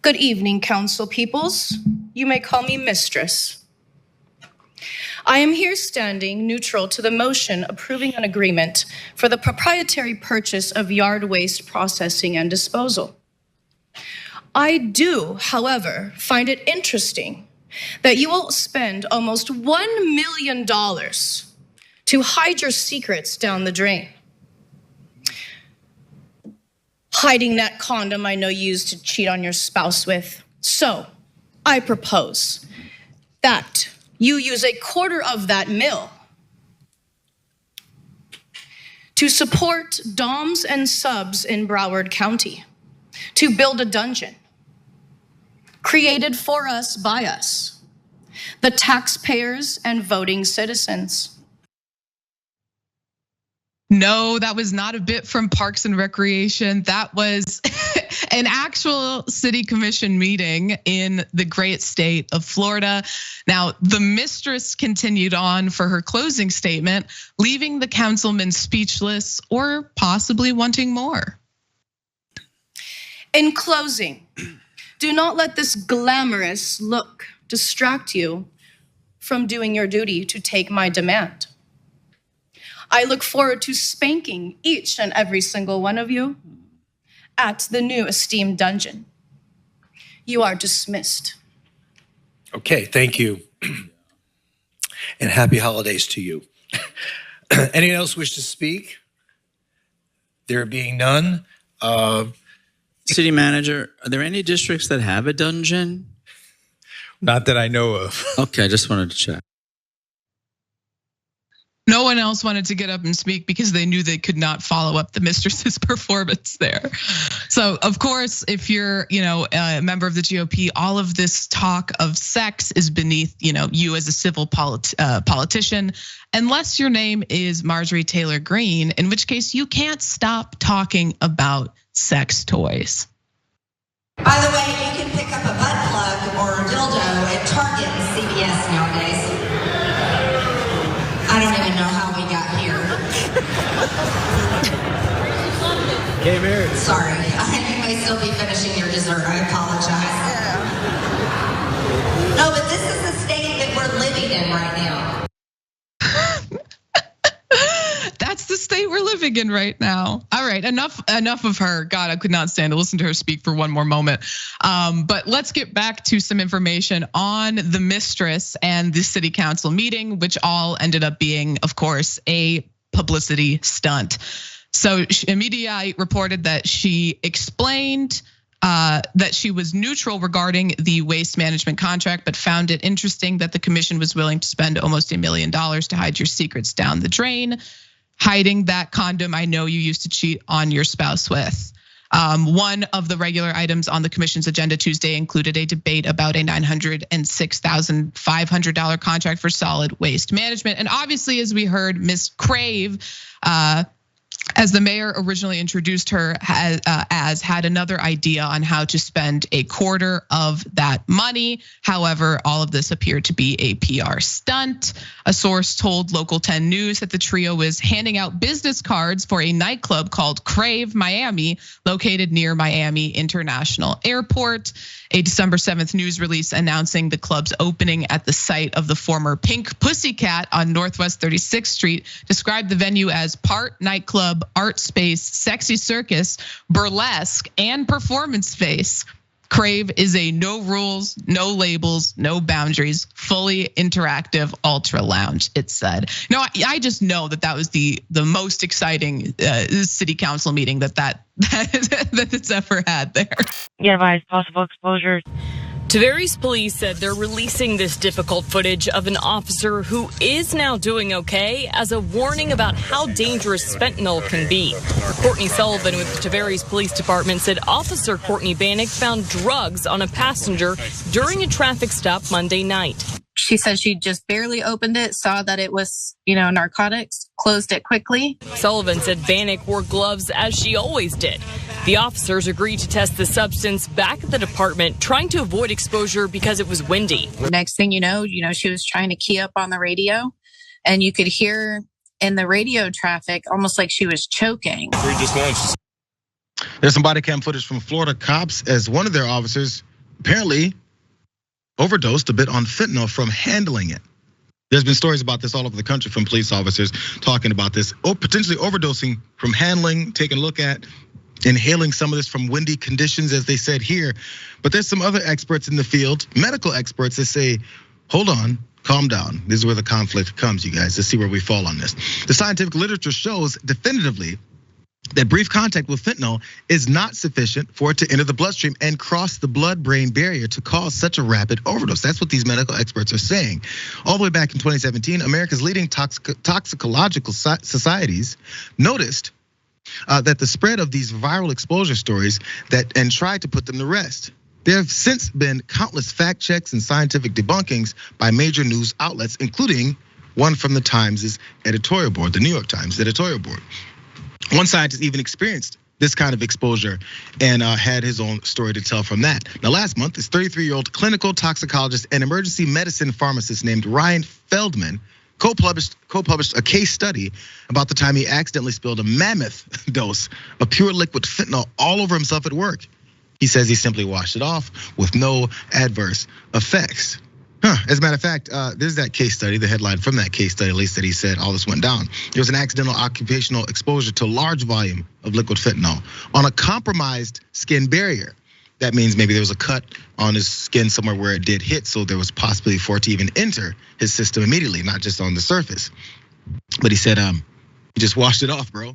Good evening, council peoples. You may call me Mistress. I am here standing neutral to the motion approving an agreement for the proprietary purchase of yard waste processing and disposal. I do, however, find it interesting that you will spend almost $1 million to hide your secrets down the drain. Hiding that condom I know you used to cheat on your spouse with. So, I propose that you use a quarter of that mill to support doms and subs in Broward County to build a dungeon created for us by us, the taxpayers and voting citizens. No, that was not a bit from Parks and Recreation. That was an actual city commission meeting in the great state of Florida. Now, the mistress continued on for her closing statement, leaving the councilman speechless or possibly wanting more. In closing, do not let this glamorous look distract you from doing your duty to take my demand. I look forward to spanking each and every single one of you at the new esteemed dungeon. You are dismissed. Okay, thank you. And happy holidays to you. Anyone else wish to speak? There being none. City manager, are there any districts that have a dungeon? Not that I know of. Okay, I just wanted to check. No one else wanted to get up and speak because they knew they could not follow up the mistress's performance there. So of course, if you're, a member of the GOP, all of this talk of sex is beneath, you as a civil politician, unless your name is Marjorie Taylor Greene, in which case you can't stop talking about sex toys. By the way, you can pick up a butt plug or a dildo at Target and CVS nowadays. I don't even know how we got here. Came here. Sorry, you may still be finishing your dessert. I apologize. No, but this is the state that we're living in right now. That's the state we're living in right now. All right, enough of her. God, I could not stand to listen to her speak for one more moment. But let's get back to some information on the mistress and the city council meeting, which all ended up being, of course, a publicity stunt. So media reported that she explained that she was neutral regarding the waste management contract, but found it interesting that the commission was willing to spend almost $1 million to hide your secrets down the drain. Hiding that condom I know you used to cheat on your spouse with. One of the regular items on the commission's agenda Tuesday included a debate about a $906,500 contract for solid waste management. And obviously, as we heard, Ms. Crave, as the mayor originally introduced her as had another idea on how to spend a quarter of that money. However, all of this appeared to be a PR stunt. A source told Local 10 News that the trio was handing out business cards for a nightclub called Crave Miami, located near Miami International Airport. A December 7th news release announcing the club's opening at the site of the former Pink Pussycat on Northwest 36th Street described the venue as part nightclub, art space, sexy circus, burlesque, and performance space. Crave is a no rules, no labels, no boundaries, fully interactive ultra lounge, it said. I just know that was the most exciting city council meeting that it's ever had there. Yeah, advise possible exposure. Tavares police said they're releasing this difficult footage of an officer who is now doing okay as a warning about how dangerous fentanyl can be. Courtney Sullivan with the Tavares Police Department said Officer Courtney Bannock found drugs on a passenger during a traffic stop Monday night. She said she just barely opened it, saw that it was, narcotics, closed it quickly. Sullivan said Bannock wore gloves as she always did. The officers agreed to test the substance back at the department, trying to avoid exposure because it was windy. Next thing you know, she was trying to key up on the radio, and you could hear in the radio traffic almost like she was choking. There's some body cam footage from Florida cops as one of their officers apparently overdosed a bit on fentanyl from handling it. There's been stories about this all over the country from police officers talking about this, or potentially overdosing from handling, taking a look at, inhaling some of this from windy conditions, as they said here. But there's some other experts in the field, medical experts, that say, hold on, calm down. This is where the conflict comes, you guys. Let's see where we fall on this. The scientific literature shows definitively that brief contact with fentanyl is not sufficient for it to enter the bloodstream and cross the blood-brain barrier to cause such a rapid overdose. That's what these medical experts are saying. All the way back in 2017, America's leading toxicological societies noticed that the spread of these viral exposure stories and tried to put them to rest. There have since been countless fact checks and scientific debunkings by major news outlets, including one from the Times' editorial board, the New York Times editorial board. One scientist even experienced this kind of exposure and had his own story to tell from that. Now, last month, this 33-year-old clinical toxicologist and emergency medicine pharmacist named Ryan Feldman co-published a case study about the time he accidentally spilled a mammoth dose of pure liquid fentanyl all over himself at work. He says he simply washed it off with no adverse effects. As a matter of fact, there's that case study, the headline from that case study, at least, that he said all this went down. There was an accidental occupational exposure to a large volume of liquid fentanyl on a compromised skin barrier. That means maybe there was a cut on his skin somewhere where it did hit, so there was possibility for it to even enter his system immediately, not just on the surface. But he said, he just washed it off, bro.